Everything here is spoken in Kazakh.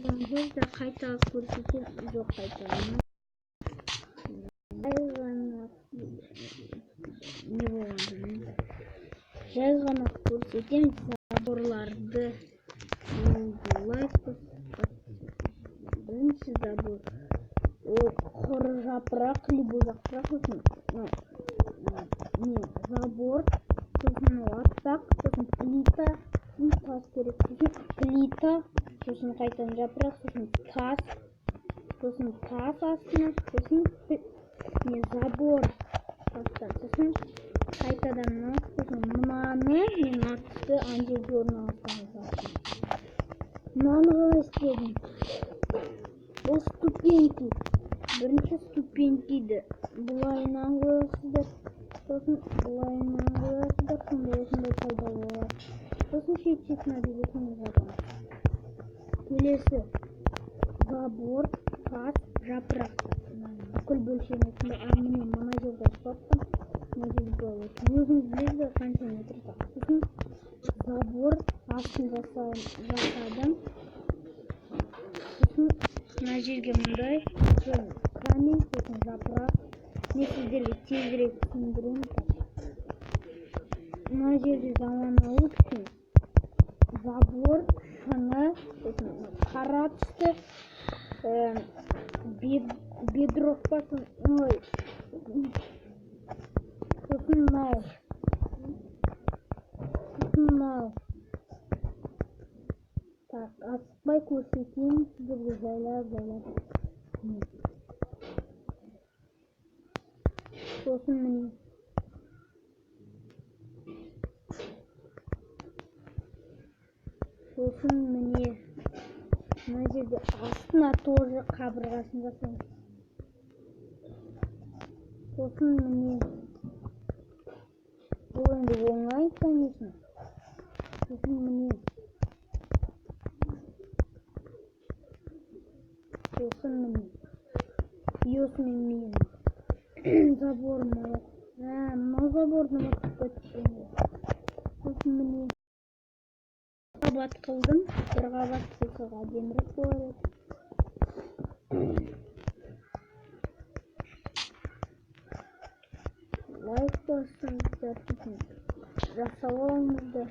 Burada kayta көрсетем жоқ қайтадан. Не болғанын жай ғана көрсетем заборларды. Бірінші забор ол құр жапырақ либо жапырақ сосын забор сосын ластақ сосын плита тас керек сосын плита сосын қайтадан жапырақ сосын тас астына сосын забор сосын қайтадан сосын мынаны мен атысты ана жерге орналастырамын. Мынаны қалай істедім? Бұл ступеньки. Бірінші ступенькиді бұлайынан қоясыздар. Сосын бұлайынан қоясыздар. Сондай пайда болады. Сосын шет-шетіне бересің забор. Келесі забор, тас, жапырақ. Бүкіл бөлшемесінде міне мына жерде ұстаттым. Мына жерде өзіңіз білесіздер қанша метр тақ. Сосын забор астын жасадым. Сосын мына жерге мындай камень, сосын жапырақ. Мен сіздерге тезірек түсіндіремін. Мына жерде заманауи үшін забор, шыны, сосын қара түсті бедрок басын, сосын мынау. Так, асықпай көрсетейін сіздерге жайлап. Сосын міне. Сосын міне. Мына жерде астына тоже қабырғасын жасаймыз. Сосын міне. Бұл енді оңай, конечно. Сосын міне. Сосын міне. И осымен мен заборым алып. Мынау заборды ұмытып кеттім. Сосын міне. Қабат қылдым. Бір қабат болса әдемірек болар еді. Лайк басыңыздар, жасап алыңыздар.